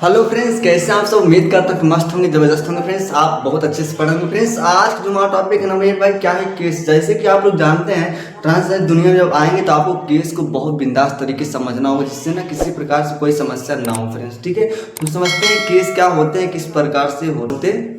Hello friends, कैसे हैं आप सब। उम्मीद करता हूँ कि मस्त होंगे, जबरदस्त होंगे फ्रेंड्स। आप बहुत अच्छे से पढ़ेंगे फ्रेंड्स। आज का जो हमारा टॉपिक है ना मेरे भाई क्या है, केस। जैसे कि आप लोग जानते हैं, ट्रांसजेंडर दुनिया में जब आएंगे तो आपको केस को बहुत बिंदास तरीके से समझना होगा, जिससे ना किसी प्रकार से कोई समस्या ना हो फ्रेंड्स। ठीक है, तो समझते हैं केस क्या होते हैं, किस प्रकार से होते हैं।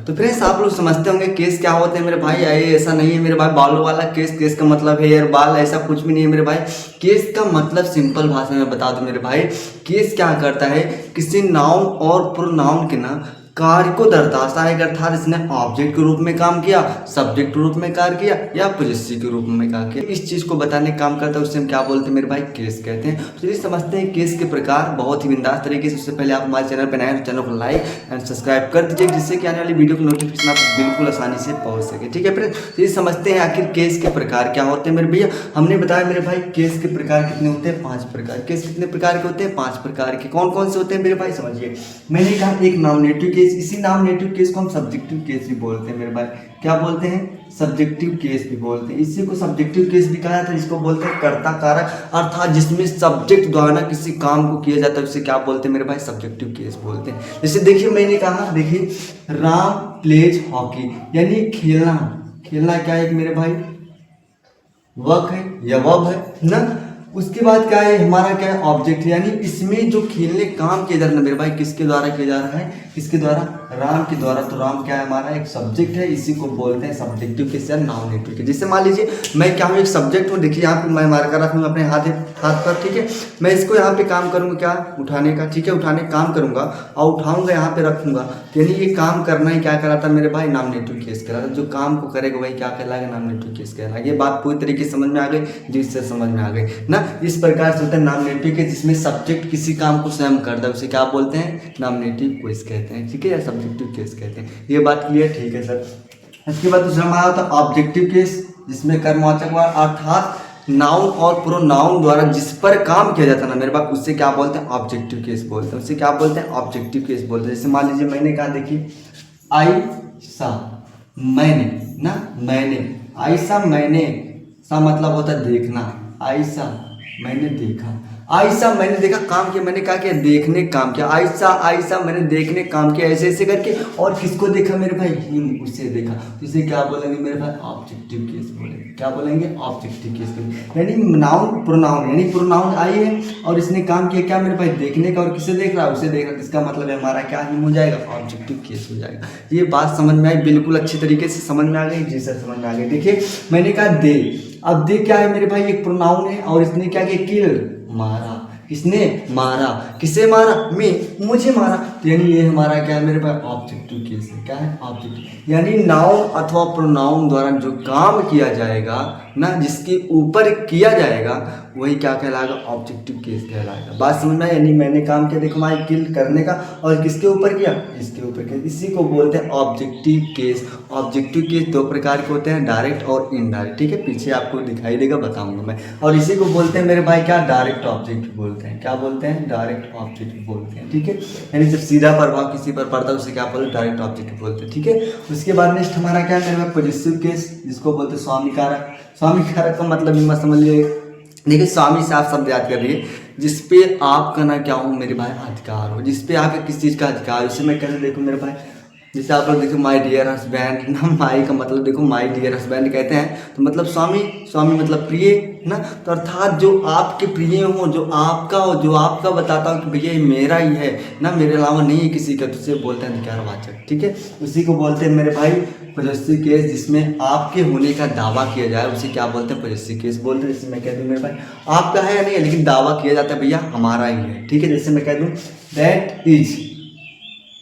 तो फ्रेंड्स आप लोग समझते होंगे केस क्या होते हैं मेरे भाई। ऐसा नहीं है मेरे भाई बालों वाला केस। केस का मतलब है हेयर बाल, ऐसा कुछ भी नहीं है मेरे भाई। केस का मतलब सिंपल भाषा में बता दूं मेरे भाई, केस क्या करता है, किसी नाउन और प्रोनाउन के ना कार्य को दर्शाता है। अर्थात इसने ऑब्जेक्ट के रूप में काम किया, सब्जेक्ट के रूप में कार्य किया या पोजेसिव के रूप में कार्य किया, इस चीज को बताने का काम करता है। उससे हम क्या बोलते हैं मेरे भाई, केस कहते हैं। तो चलिए समझते हैं केस के प्रकार बहुत ही बिंदास तरीके से। उससे पहले आप हमारे चैनल पर नए हैं तो चैनल को लाइक एंड सब्सक्राइब कर दीजिए, जिससे कि आने वाली वीडियो की नोटिफिकेशन आप बिल्कुल आसानी से पहुंच सके। ठीक है फ्रेंड्स, चलिए समझते हैं आखिर केस के प्रकार क्या होते हैं मेरे भैया। हमने बताया मेरे भाई केस के प्रकार कितने होते हैं, 5 प्रकार। केस कितने प्रकार के होते हैं, 5 प्रकार के। कौन कौन से होते हैं मेरे भाई, समझिए। मैंने कहा एक नॉमिनेटिव केस, इसी नॉमिनेटिव केस को हम सब्जेक्टिव केस भी बोलते हैं मेरे भाई। क्या बोलते हैं, सब्जेक्टिव केस भी बोलते हैं। इसी को सब्जेक्टिव केस भी कहा जाता है। इसको बोलते हैं कर्ता कारक, अर्थात जिसमें सब्जेक्ट द्वारा किसी काम को किया जाता है, उसे क्या बोलते हैं मेरे भाई, सब्जेक्टिव केस बोलते हैं। जैसे देखिए मैंने कहा, देखिए राम प्लेज हॉकी, यानी खेलना। खेलना क्या है मेरे भाई, वर्क है या वर्ब है ना। उसके बाद क्या है हमारा, क्या है, ऑब्जेक्ट। यानी इसमें जो खेलने काम किया जा रहा है मेरे भाई, किसके द्वारा किया जा रहा है, किसके द्वारा, राम के द्वारा। तो राम क्या है हमारा, एक सब्जेक्ट है। इसी को बोलते हैं सब्जेक्टिव केस या नॉमिनेटिव केस। जैसे मान लीजिए मैं क्या हूँ, एक सब्जेक्ट हूँ। देखिए यहाँ पे मैं मार्कर रखूँगा अपने हाथ पर। ठीक है, मैं इसको यहाँ पे काम करूँगा, क्या, उठाने का। ठीक है, उठाने का काम करूँगा और उठाऊंगा यहाँ पे रखूंगा। यानी ये काम करना ही क्या कहलाता है मेरे भाई, नॉमिनेटिव केस कहलाता है। जो काम को करेगा वही क्या कहलाएगा, नॉमिनेटिव केस कहलाएगा। ये बात पूरी तरीके से समझ में आ गई, जिससे समझ में आ गई ना। इस प्रकार से होता है नॉमिनेटिव केस, जिसमें सब्जेक्ट किसी काम को स्वयं करता है, उसे क्या बोलते हैं, नॉमिनेटिव केस कहते हैं। ठीक है, या सब्जेक्टिव केस कहते हैं। ये बात क्लियर, ठीक है सर। इसके बाद दूसरा हमारा होता है ऑब्जेक्टिव केस, जिसमें कर्मवाचक अर्थात नाउन और प्रोनाउन द्वारा जिस पर काम किया जाता है ना मेरे पास, उससे क्या बोलते हैं, ऑब्जेक्टिव केस बोलते हैं। उससे क्या बोलते हैं, ऑब्जेक्टिव केस बोलते हैं। जैसे मान लीजिए मैंने कहा, देखिए आयशा, मैंने ना, मैंने आयशा, मैंने सा मतलब होता है देखना। आयशा मैंने देखा, आयशा मैंने देखा, काम किया। मैंने कहा कि देखने काम किया। आयशा आयशा मैंने देखने काम किया, ऐसे ऐसे करके। और किसको देखा मेरे भाई, हिम, उसे देखा। तो इसे क्या बोलेंगे मेरे भाई, ऑब्जेक्टिव केस बोलेंगे। क्या बोलेंगे, ऑब्जेक्टिव केस बोलेंगे। यानी नाउन प्रोनाउन, यानी प्रोनाउन आई है और इसने काम किया क्या मेरे भाई, देखने का। और किसे देख रहा है, उसे देख रहा है। इसका मतलब है हमारा क्या हिम हो जाएगा, ऑब्जेक्टिव केस हो जाएगा। ये बात समझ में आई, बिल्कुल अच्छी तरीके से समझ में आ गई। जी सर, समझ में आ गई। देखिए मैंने कहा दे, अब दे क्या है मेरे भाई, एक प्रोनाउन है और इसने क्या किया, किल, मारा। किसने मारा, किसे मारा, मैं, मुझे मारा। तो यानी ये हमारा क्या है मेरे पास, ऑब्जेक्टिव केस है। क्या है, ऑब्जेक्टिव। यानी नाउन अथवा प्रोनाउन द्वारा जो काम किया जाएगा ना, जिसके ऊपर किया जाएगा, वही क्या कहलाएगा, ऑब्जेक्टिव केस कहलाएगा। बात समझ में। यानी मैंने काम किया, देखो माई किल करने का, और किसके ऊपर किया, इसके ऊपर किया। इसी को बोलते हैं ऑब्जेक्टिव केस। ऑब्जेक्टिव केस 2 प्रकार के होते हैं, डायरेक्ट और इनडायरेक्ट। ठीक है, पीछे आपको दिखाई देगा, बताऊंगा मैं। और इसी को बोलते हैं मेरे भाई क्या, डायरेक्ट ऑब्जेक्ट बोलते हैं। क्या बोलते हैं, डायरेक्ट ऑब्जेक्ट बोलते हैं। ठीक है, यानी जब सीधा प्रभाव किसी पर पड़ता है उसे क्या बोलते हैं, डायरेक्ट ऑब्जेक्ट बोलते हैं। ठीक है, उसके बाद नेक्स्ट हमारा क्या है मेरे भाई, पॉजेसिव केस, जिसको बोलते हैं स्वामी कारक। स्वामी कारक का मतलब भी मत समझ लीजिए। देखिए स्वामी से आप शब्द याद कर रही है, जिसपे आपका ना क्या हो मेरे भाई, अधिकार हो। जिसपे आपका किस चीज़ का अधिकार हो, उसे मैं कैसे देखूँ मेरे भाई। जैसे आप लोग देखो माई डियर हस्बैंड ना, माई का मतलब देखो माई डियर हस्बैंड कहते हैं, तो मतलब स्वामी, स्वामी मतलब प्रिय ना। तो अर्थात जो आपके प्रिय हो, जो आपका हो, जो आपका बताता हो कि भैया ये मेरा ही है ना, मेरे अलावा नहीं है किसी का, तो उसे बोलते हैं अधिकारवाचक। ठीक है, उसी को बोलते हैं मेरे भाई पॉजेसिव केस, जिसमें आपके होने का दावा किया जाए, उसे क्या बोलते हैं, पॉजेसिव केस बोलते हैं। जैसे मैं कह दूं मेरे भाई आपका है या नहीं है, लेकिन दावा किया जाता है भैया हमारा ही है। ठीक है, जैसे मैं कह दूं दैट इज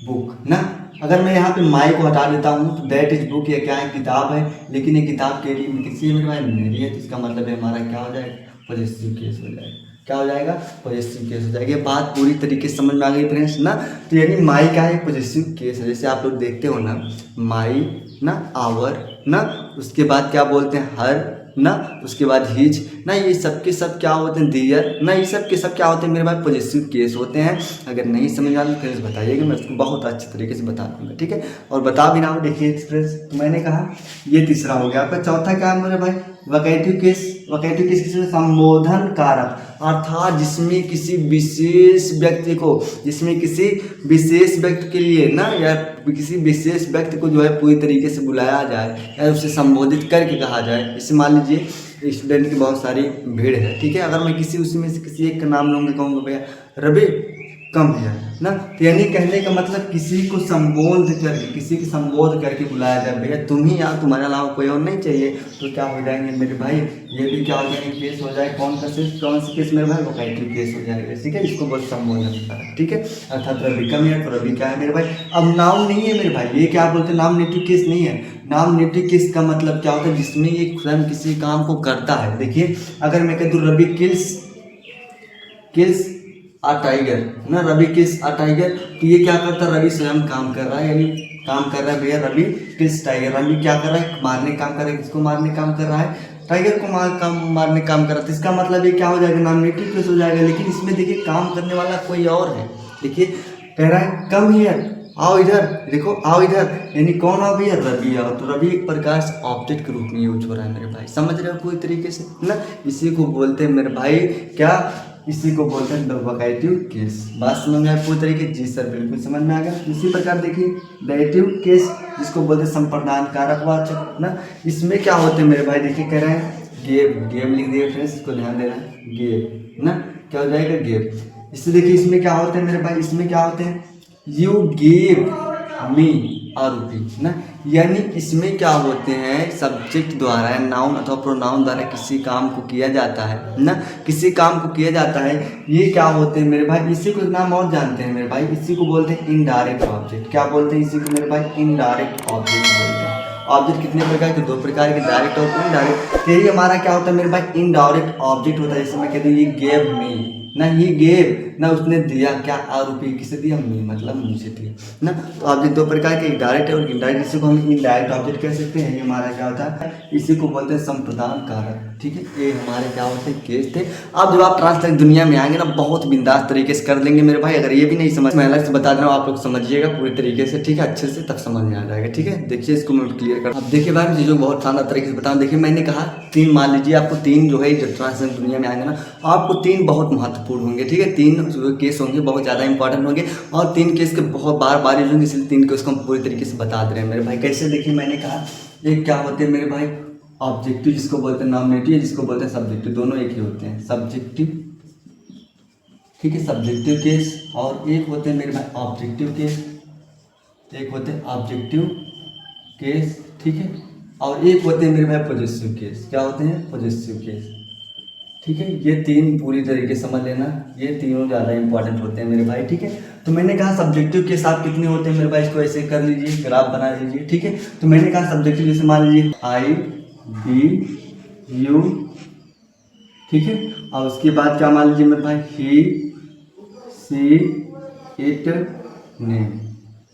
बुक ना, अगर मैं यहाँ पे माई को हटा देता हूँ तो दैट इज बुक, ये क्या है, किताब है। लेकिन ये किताब के लिए किसी है मेरे भाई, मेरी है। तो इसका मतलब है हमारा क्या हो जाएगा, पॉजेसिव केस हो जाएगा। क्या हो जाएगा, पॉजेसिव केस हो जाएगा। ये बात पूरी तरीके से समझ में आ गई फ्रेंड्स ना। तो यानी माई का एक पॉजेसिव केस है। जैसे आप लोग देखते हो ना, माई ना, आवर ना, उसके बाद क्या बोलते हैं, हर ना, उसके बाद हिज ना, ये सब के सब क्या होते हैं, दियर ना, ये सब के सब क्या होते हैं मेरे भाई, पॉजेसिव केस होते हैं। अगर नहीं समझ आ रहा फ्रेंड्स बताइएगा, मैं उसको बहुत अच्छे तरीके से बता दूंगा। ठीक है, और बता भी ना हो। देखिए फ्रेंड्स, तो मैंने कहा ये तीसरा हो गया। आपका चौथा क्या है मेरे भाई, वोकेटिव केस। वोकेटिव केस किसमें, संबोधन कारक, अर्थात जिसमें किसी विशेष व्यक्ति को, जिसमें किसी विशेष व्यक्ति के लिए ना, या किसी विशेष व्यक्ति को जो है पूरी तरीके से बुलाया जाए या उसे संबोधित करके कहा जाए। जैसे मान लीजिए स्टूडेंट की बहुत सारी भीड़ है, ठीक है, अगर मैं किसी उसमें से किसी एक का नाम लूँगा, कहूँगा भैया रवि कम भैया ना, तो यानी कहने का मतलब किसी को संबोध करके, किसी को संबोध करके बुलाया जाए, भैया तुम ही यहाँ, तुम्हारे अलावा कोई और नहीं चाहिए। तो क्या हो जाएंगे मेरे भाई, ये भी क्या हो जाएंगे, केस हो जाए। कौन सा केस मेरे भाई, वोकेटिव केस हो जाएगा, ठीक है, इसको बहुत संबोधन होता है, ठीक है। अर्थात रवि कम है तो रवि क्या है मेरे भाई, अब नाउन नहीं है मेरे भाई, ये क्या बोलते हैं, नॉमिनेटिव केस नहीं है। नॉमिनेटिव केस का मतलब क्या होता है, जिसमें ये स्वयं किसी काम को करता है। देखिए अगर मैं कह दूँ रवि किल्स आ टाइगर ना, रवि किल्स आ टाइगर, तो ये क्या करता है, रवि स्वयं काम कर रहा है, यानी काम कर रहा है भैया रवि किल्स टाइगर। रवि क्या कर रहा है, मारने काम कर रहा है, किसको मारने काम कर रहा है, टाइगर को मारने काम कर रहा है। तो इसका मतलब ये क्या हो जाएगा, नॉमिनेटिव केस हो जाएगा। लेकिन इसमें देखिए काम करने वाला कोई और है। देखिए कह रहा है कम हियर, आओ इधर, देखो आओ इधर, यानी कौन आओ भैया, रवि आओ। तो रवि एक प्रकार से ऑब्जेक्ट के रूप में यूज हो रहा है मेरे भाई, समझ रहे हो पूरी तरीके से ना। इसी को बोलते हैं मेरे भाई क्या, इसी को बोलते हैं वोकेटिव केस। बात समझ में आया पूरी तरीके, जी सर बिल्कुल समझ में आ गया। इसी प्रकार देखिए डेटिव केस, जिसको बोलते हैं संप्रदान कारक वाचक ना, इसमें क्या होते हैं मेरे भाई, देखिए कह रहे हैं गेव लिख दिए फ्रेंड्स, इसको ध्यान देना, गेव ना, क्या हो जाएगा गेव। इससे देखिए इसमें क्या होते हैं मेरे भाई, इसमें क्या होते हैं, यू गिव मी अ रुपी ना, यानी इसमें क्या होते हैं, सब्जेक्ट द्वारा नाउन अथवा प्रोनाउन द्वारा किसी काम को किया जाता है ना, किसी काम को किया जाता है। ये क्या होते हैं मेरे भाई, इसी को नाम और जानते हैं मेरे भाई, इसी को बोलते हैं इनडायरेक्ट ऑब्जेक्ट। क्या बोलते हैं इसी को मेरे भाई, इनडायरेक्ट ऑब्जेक्ट बोलते हैं। ऑब्जेक्ट कितने प्रकार के, दो प्रकार के, डायरेक्ट और इनडायरेक्ट। यही हमारा क्या होता है मेरे भाई, इनडायरेक्ट ऑब्जेक्ट होता है। जैसे मैं कहते हैं ये गेव मी ना, ही गेव ना, उसने दिया क्या, आरोपी किसे दिया, मी मतलब मुझे दिया ना। तो ऑब्जेक्ट दो प्रकार के, डायरेक्ट है और इनडायरेक्ट। इसी को हम इनडायरेक्ट ऑब्जेक्ट कह सकते हैं। ये हमारा क्या होता है, इसी को बोलते हैं संप्रदान कारक, ठीक है। ये हमारे क्या होते हैं, केस थे। अब जब आप ट्रांसलेट दुनिया में आएंगे ना, बहुत बिंदास तरीके से कर देंगे मेरे भाई। अगर ये भी नहीं समझ, मैं अलग से बता दे रहा हूँ, आप लोग समझिएगा पूरी तरीके से, ठीक है, अच्छे से, तब समझ में आ जाएगा, ठीक है। देखिए इसको मैं क्लियर कर, अब देखिए भाई चीज़ों को बहुत शानदार तरीके से बताऊँ। देखिए मैंने कहा तीन, मान लीजिए आपको तीन जो है, जब ट्रांसलेट दुनिया में आएंगे ना, आपको तीन बहुत महत्वपूर्ण होंगे, ठीक है। तीन जो केस होंगे बहुत ज़्यादा इंपॉर्टेंट होंगे, और तीन केस के बहुत बार यूज होंगे, इसलिए तीन केस को हम पूरी तरीके से बता दे रहे हैं मेरे भाई। कैसे, देखिए मैंने कहा एक क्या होते हैं मेरे भाई, ऑब्जेक्टिव जिसको बोलते हैं, नॉमिनेटिव जिसको बोलते हैं सब्जेक्टिव, दोनों एक ही होते हैं, सब्जेक्टिव, ठीक है, सब्जेक्टिव केस। और एक होते हैं मेरे भाई ऑब्जेक्टिव केस, एक होते हैं ऑब्जेक्टिव केस, ठीक है। और एक होते हैं मेरे भाई पॉजेसिव केस। क्या होते हैं, पॉजेसिव केस, ठीक है। ये तीन पूरी तरीके समझ लेना, ये तीनों ज़्यादा इंपॉर्टेंट होते हैं मेरे भाई, ठीक है। तो मैंने कहा सब्जेक्टिव के साथ कितने होते हैं मेरे भाई, इसको ऐसे कर लीजिए, ग्राफ बना लीजिए, ठीक है। तो मैंने कहा सब्जेक्टिव जैसे मान लीजिए आई बी यू, ठीक है। और उसके बाद क्या मान लीजिए मेरे भाई, ही सी इट नेम,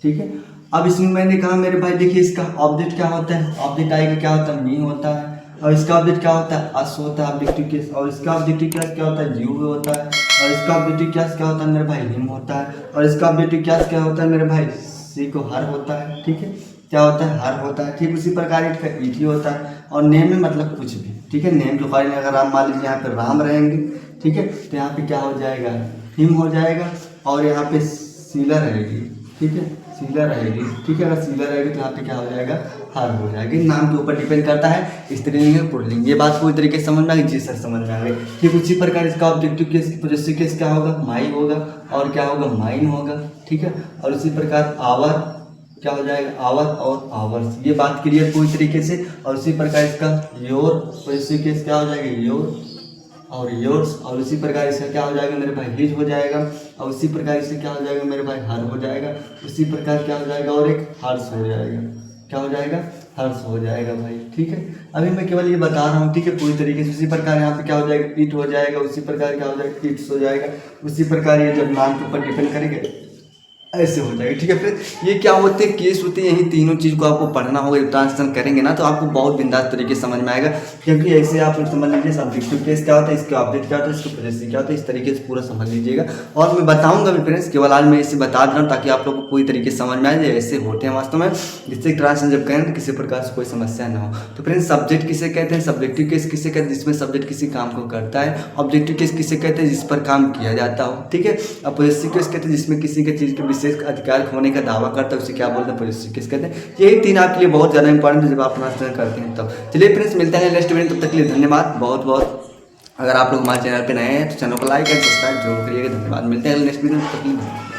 ठीक है। अब इसमें मैंने कहा मेरे भाई देखिए इसका ऑब्जेक्ट क्या होता है, ऑब्जेक्ट आई का क्या होता है, मी होता है। और इसका ऑब्जेक्ट क्या होता है, अस होता है ऑब्जेक्टिव केस। और इसका ऑब्जेक्टिव केस क्या होता है, यू होता है। और इसका ऑब्जेक्टिव केस क्या होता है मेरे भाई, हिम होता है। और इसका ऑब्जेक्टिव केस क्या होता है मेरे भाई, सी को हर होता है, ठीक है। क्या होता है, हर होता है, ठीक। उसी प्रकार इसका इट ही होता है। और नेम में मतलब कुछ भी, ठीक है। नेम जो फाइल अगर राम मान लीजिए यहाँ पे राम रहेंगे, ठीक है, तो यहाँ पे क्या हो जाएगा, हिम हो जाएगा। और यहाँ पे सीला रहेगी, ठीक है, सीला रहेगी, ठीक है। अगर सीला रहेगी तो यहाँ पे क्या हो जाएगा, हर हो जाएगी। नाम के ऊपर डिपेंड करता है, स्त्रीलिंग है पुल्लिंग। ये बात पूरी तरीके से समझ में आ गई, जी सर समझ में आ गई, ठीक। उसी प्रकार इसका ऑब्जेक्टिव केस, पॉजेसिव केस क्या होगा, माई होगा। और क्या होगा, माइन होगा, ठीक है। और उसी प्रकार आवर क्या हो जाएगा, आवर और आवर्स। ये बात क्लियर पूरी तरीके से। और उसी प्रकार इसका योर, पॉजेसिव केस क्या हो जाएगा, योर और योर्स। और उसी प्रकार इसका क्या हो जाएगा मेरे भाई, हिज हो जाएगा। और उसी प्रकार इससे क्या हो जाएगा मेरे भाई, हर हो जाएगा। उसी प्रकार क्या हो जाएगा, और एक हर्ष हो जाएगा। क्या हो जाएगा, हर्ष हो जाएगा भाई, ठीक है। अभी मैं केवल ये बता रहा हूँ, ठीक है, पूरी तरीके से। उसी प्रकार यहाँ पे क्या हो जाएगा, इट हो जाएगा। उसी प्रकार क्या हो जाएगा, इट्स हो जाएगा। उसी प्रकार ये जब नाम के ऊपर डिपेंड करेंगे ऐसे हो जाएगा। ठीक है फ्रेंड, ये क्या होते हैं केस होते हैं, यही तीनों चीज़ को आपको पढ़ना होगा। ट्रांसलेशन करेंगे ना तो आपको बहुत बिंदास तरीके से समझ में आएगा, क्योंकि ऐसे आप लोग समझ लीजिए सब्जेक्टिव केस क्या होता है, इसके ऑब्जेक्ट क्या होता है, इसके पोजेसिव क्या होता है, इस तरीके से पूरा समझ लीजिएगा। और मैं बताऊंगा भी फ्रेंड्स, केवल आज मैं इसे बता दे रहा हूँ ताकि आप लोग को पूरी तरीके से समझ में आ जाए ऐसे होते हैं वास्तव में, जिससे ट्रांसलेशन जब करें तो किसी प्रकार से कोई समस्या ना हो। तो फ्रेंड्स, सब्जेक्ट किसे कहते हैं, सब्जेक्टिव केस किसे कहते हैं, जिसमें सब्जेक्ट किसी काम को करता है। ऑब्जेक्टिव केस किसे कहते हैं, जिस पर काम किया जाता हो। ठीक है, अब पोजेसिव केस कहते हैं जिसमें किसी के चीज़ के विशेष अधिकार होने का दावा करता है, उसे क्या बोलते हैं, पोजेसिव केस कहते हैं। यही तीन आपके लिए बहुत ज़्यादा इंपॉर्टेंट है जब आप ट्रांसलेशन करते हैं तब। चलिए फ्रेंड्स, मिलते हैं नेक्स्ट वीडियो, तब तक के लिए धन्यवाद बहुत बहुत। अगर आप लोग हमारे चैनल पे नए हैं तो चैनल को लाइक एंड सब्सक्राइब जरूर करिएगा। धन्यवाद, मिलते हैं नेक्स्ट वीडियो, तब तक के लिए।